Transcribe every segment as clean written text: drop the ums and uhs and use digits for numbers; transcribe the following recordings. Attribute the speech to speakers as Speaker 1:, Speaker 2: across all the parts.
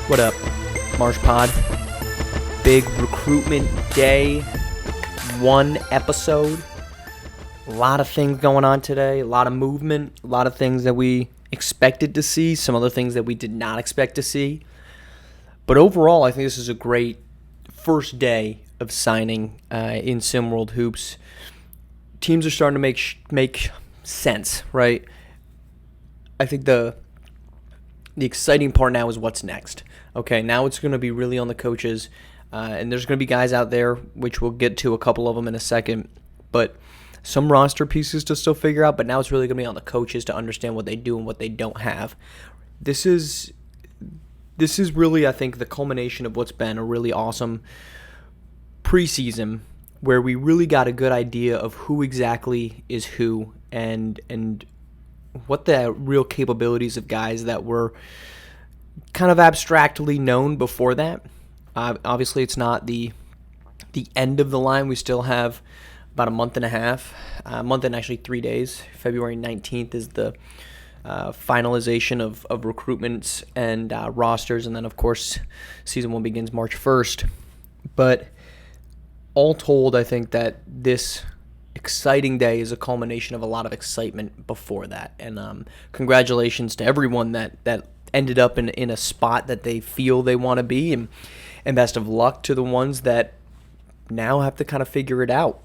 Speaker 1: What up, Marsh Pod? Big recruitment day, one episode. A lot of things going on today, a lot of movement, a lot of things that we expected to see, some other things that we did not expect to see. But overall, I think this is a great first day of signing in SimWorld Hoops. Teams are starting to make sense, right? I think the exciting part now is what's next. Okay, now it's going to be really on the coaches, and there's going to be guys out there, which we'll get to a couple of them in a second, but some roster pieces to still figure out, but now it's really going to be on the coaches to understand what they do and what they don't have. This is really, I think, the culmination of what's been a really awesome preseason where we really got a good idea of who exactly is who and what the real capabilities of guys that were kind of abstractly known before that. Obviously, it's not the end of the line. We still have about a month and actually 3 days. February 19th is the finalization of recruitments and rosters, and then, of course, season one begins March 1st. But all told, I think that this exciting day is a culmination of a lot of excitement before that. And congratulations to everyone that ended up in a spot that they feel they want to be, and best of luck to the ones that now have to kind of figure it out.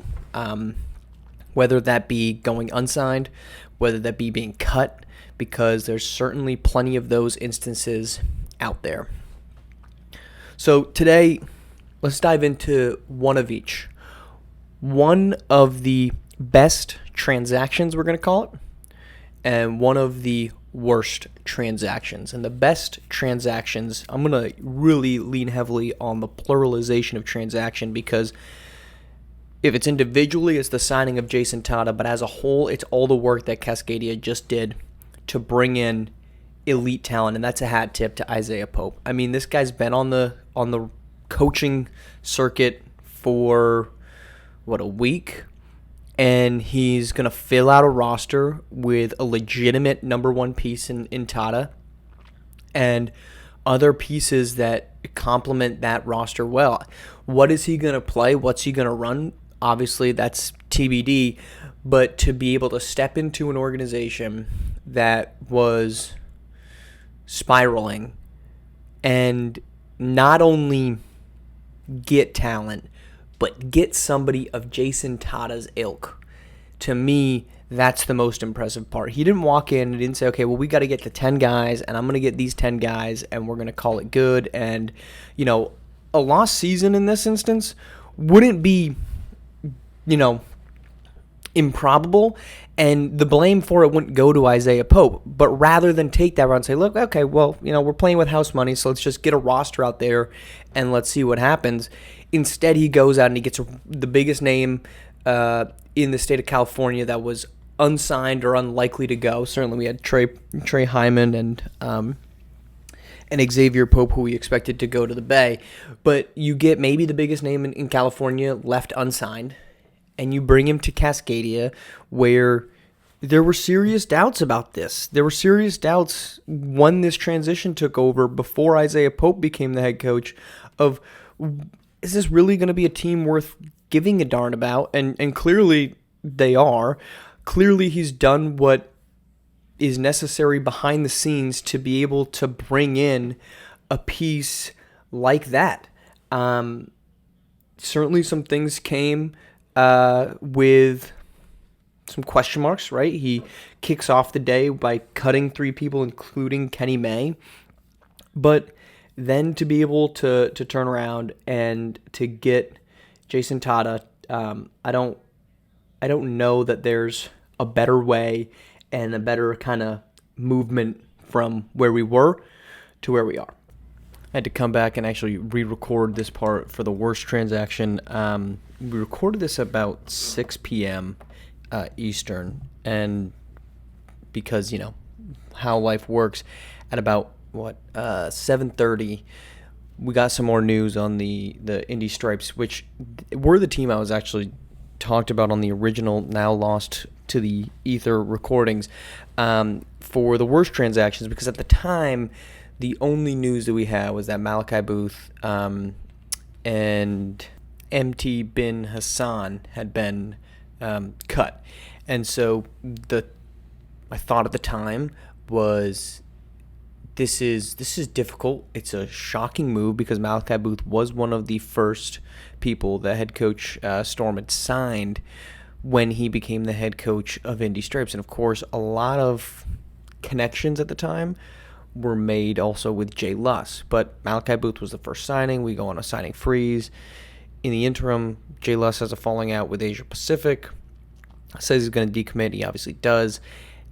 Speaker 1: Whether that be going unsigned, whether that be being cut, because there's certainly plenty of those instances out there. So today, let's dive into one of each. One of the best transactions, we're going to call it, and one of the worst transactions. And the best transactions, I'm going to really lean heavily on the pluralization of transaction, because if it's individually, it's the signing of Jason Tata, but as a whole, it's all the work that Cascadia just did to bring in elite talent, and that's a hat tip to Isaiah Pope. I mean, this guy's been on the coaching circuit for a week, and he's going to fill out a roster with a legitimate number one piece in Tata and other pieces that complement that roster well. What is he going to play? What's he going to run? Obviously, that's TBD, but to be able to step into an organization that was spiraling and not only get talent, but get somebody of Jason Tata's ilk. To me, that's the most impressive part. He didn't walk in and didn't say, okay, well, we got to get to 10 guys, and I'm going to get these 10 guys, and we're going to call it good. And, a lost season in this instance wouldn't be, improbable, and the blame for it wouldn't go to Isaiah Pope. But rather than take that route and say, look, okay, well, we're playing with house money, so let's just get a roster out there and let's see what happens. Instead, he goes out and he gets the biggest name in the state of California that was unsigned or unlikely to go. Certainly, we had Trey Hyman and Xavier Pope, who we expected to go to the Bay. But you get maybe the biggest name in California left unsigned, and you bring him to Cascadia, where there were serious doubts about this. There were serious doubts when this transition took over, before Isaiah Pope became the head coach, of, is this really going to be a team worth giving a darn about? And clearly they are. Clearly he's done what is necessary behind the scenes to be able to bring in a piece like that. Certainly some things came with some question marks, right? He kicks off the day by cutting 3 people, including Kenny May. But then to be able to turn around and to get Jason Tata, I don't know that there's a better way and a better kind of movement from where we were to where we are. I had to come back and actually re-record this part for the worst transaction. We recorded this about 6 p.m. Eastern, and because, how life works, at about 7:30, we got some more news on the Indy Stripes, which were the team I was actually talked about on the original, now lost to the ether recordings, for the worst transactions, because at the time the only news that we had was that Malachi Booth and MT bin Hassan had been cut. And so my thought at the time was, this is difficult. It's a shocking move because Malachi Booth was one of the first people that head coach Storm had signed when he became the head coach of Indy Stripes. And of course, a lot of connections at the time were made also with Jay Luss. But Malachi Booth was the first signing. We go on a signing freeze. In the interim, Jay Luss has a falling out with Asia Pacific. Says he's going to decommit. He obviously does.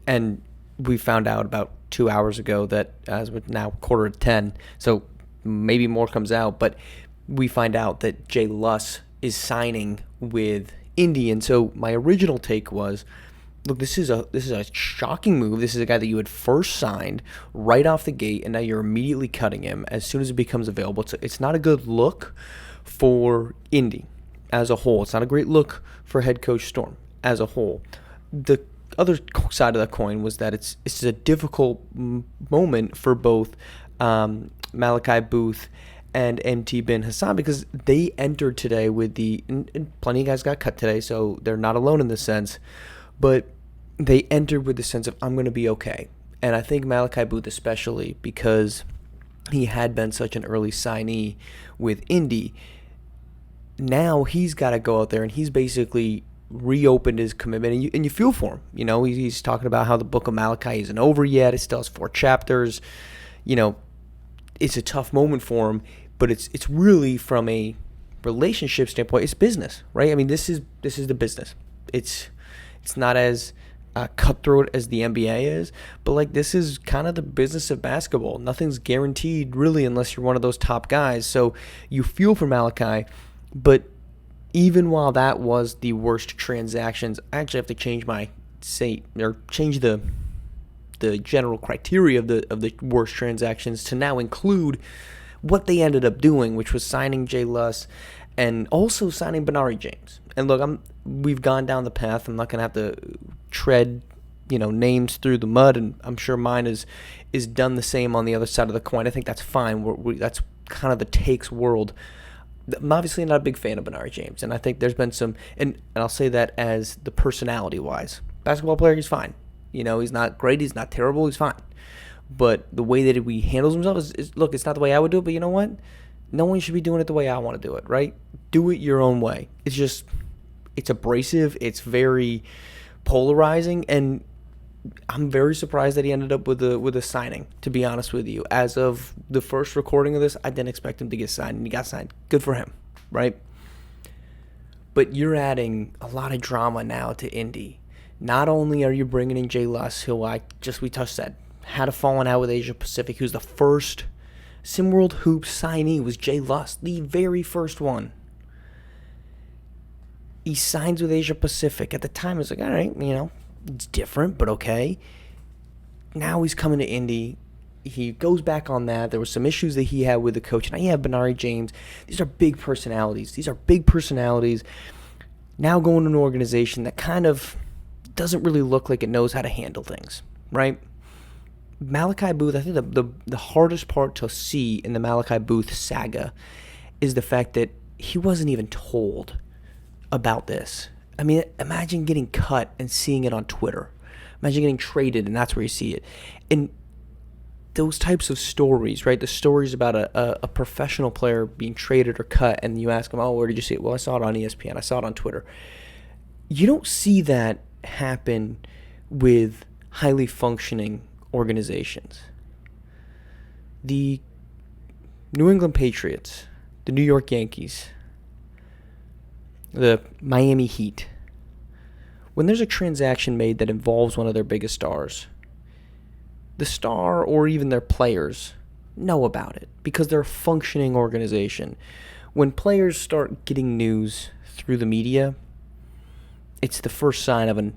Speaker 1: And we found out about 2 hours ago that, as with now 9:45, so maybe more comes out, but we find out that Jay Luss is signing with Indy. And so my original take was, look, this is a shocking move. This is a guy that you had first signed right off the gate, and now you're immediately cutting him as soon as it becomes available. It's not a good look for Indy as a whole. It's not a great look for head coach Storm as a whole. The other side of the coin was that it's a difficult moment for both Malachi Booth and MT bin Hassan, because they entered today with and plenty of guys got cut today, so they're not alone in this sense, but they entered with the sense of, I'm going to be okay. And I think Malachi Booth especially, because he had been such an early signee with Indy, now he's got to go out there and he's basically reopened his commitment, and you feel for him. You know, he's talking about how the book of Malachi isn't over yet. It still has 4 chapters. You know, it's a tough moment for him, but it's really, from a relationship standpoint, it's business, right? I mean, this is the business. It's not as cutthroat as the NBA is, but like, this is kind of the business of basketball. Nothing's guaranteed really unless you're one of those top guys. So you feel for Malachi, but even while that was the worst transactions, I actually have to change the general criteria of the worst transactions to now include what they ended up doing, which was signing Jay Luss and also signing Benari James. And look, we've gone down the path. I'm not going to have to tread, names through the mud, and I'm sure mine is done the same on the other side of the coin. I think that's fine. That's kind of the takes world. I'm obviously not a big fan of Benari James, and I think there's been some, and I'll say that as the personality-wise. Basketball player, he's fine. He's not great, he's not terrible, he's fine. But the way that he handles himself is, look, it's not the way I would do it, but you know what? No one should be doing it the way I want to do it, right? Do it your own way. It's abrasive, it's very polarizing, and I'm very surprised that he ended up with a signing, to be honest with you. As of the first recording of this, I didn't expect him to get signed, and he got signed. Good for him, right? But you're adding a lot of drama now to Indy. Not only are you bringing in Jay Luss, who we touched that, had a falling out with Asia Pacific, who's the first SimWorld Hoops signee, was Jay Luss, the very first one. He signs with Asia Pacific. At the time, it was like, all right, it's different, but okay. Now he's coming to Indy. He goes back on that. There were some issues that he had with the coach. Now you have Benari James. These are big personalities. Now going to an organization that kind of doesn't really look like it knows how to handle things, right? Malachi Booth, I think the hardest part to see in the Malachi Booth saga is the fact that he wasn't even told about this. I mean, imagine getting cut and seeing it on Twitter. Imagine getting traded and that's where you see it. And those types of stories, right? The stories about a professional player being traded or cut, and you ask them, oh, where did you see it? Well, I saw it on ESPN. I saw it on Twitter. You don't see that happen with highly functioning organizations. The New England Patriots, the New York Yankees, the Miami Heat, when there's a transaction made that involves one of their biggest stars, the star or even their players know about it because they're a functioning organization. When players start getting news through the media, it's the first sign of a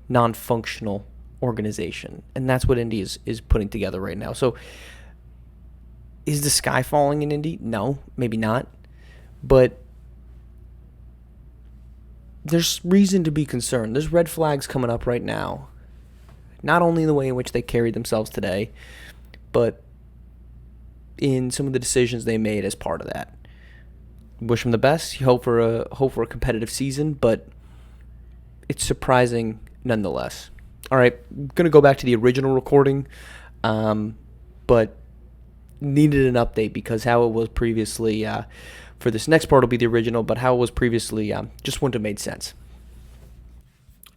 Speaker 1: non-functional organization, and that's what Indy is putting together right now. So is the sky falling in Indy? No, maybe not, but there's reason to be concerned. There's red flags coming up right now. Not only the way in which they carried themselves today, but in some of the decisions they made as part of that. Wish them the best. You hope for a competitive season, but it's surprising nonetheless. All right, I'm going to go back to the original recording, but needed an update because how it was previously, for this next part will be the original, but how it was previously just wouldn't have made sense.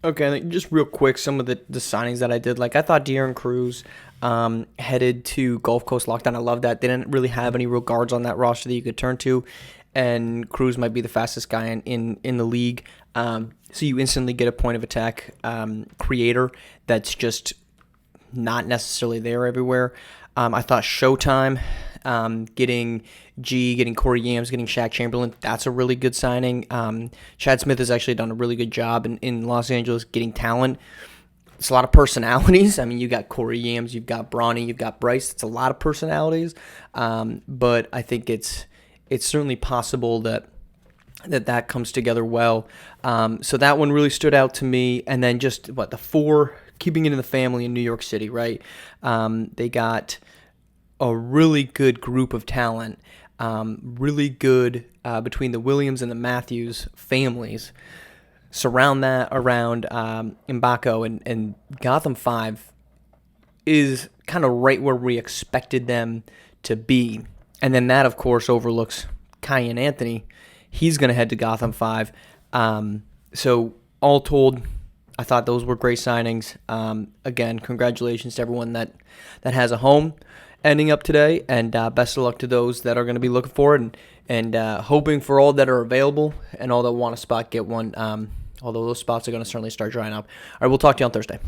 Speaker 1: Okay, just real quick, some of the signings that I did. Like, I thought De'Aaron Cruz headed to Gulf Coast Lockdown. I love that. They didn't really have any real guards on that roster that you could turn to, and Cruz might be the fastest guy in the league. So you instantly get a point of attack creator that's just not necessarily there everywhere. I thought Showtime, getting Corey Yams, getting Shaq Chamberlain, that's a really good signing. Chad Smith has actually done a really good job in Los Angeles getting talent. It's a lot of personalities. I mean, you got Corey Yams, you've got Bronny, you've got Bryce. It's a lot of personalities, but I think it's certainly possible that comes together well. So that one really stood out to me. And then just the four, keeping it in the family in New York City, right? They got a really good group of talent, really good between the Williams and the Matthews families. Surround that around M'Bako, and Gotham 5 is kind of right where we expected them to be. And then that, of course, overlooks Kyan Anthony. He's going to head to Gotham 5. So all told, I thought those were great signings. Again, congratulations to everyone that has a home ending up today, and best of luck to those that are going to be looking for it, and hoping for all that are available and all that want a spot get one, although those spots are going to certainly start drying up. All right, we'll talk to you on Thursday.